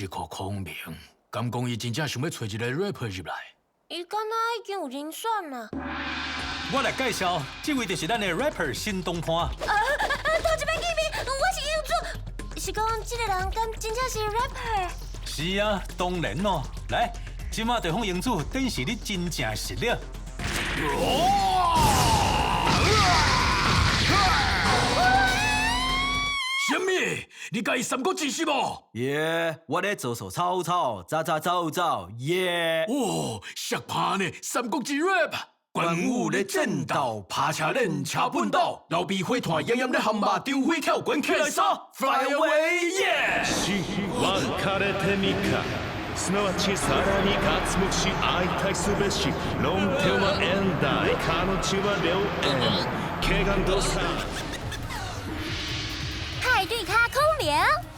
这个孔明，敢讲伊真正想要找一个 rapper 入来？伊敢若已经有人选啦。我来介绍，这位就是咱的 rapper 新东坡。头一摆见面，我是英主，是讲这个人敢真正是 rapper？是啊，当然咯。来，今晚对方英主展示你真正实力。什么？你介意三国志是无？耶！我咧做手曹操，走走走走，耶！哦，吓怕呢！三国志 rap， 关羽咧战斗，拍车练车本岛，老兵火炭炎炎咧喊马，丢火跳滚起来杀 ，Fly away， 耶！別れてみかすなわちさらに活目し相対すべし論点は縁台彼女は両縁怪我多少派对卡孔明。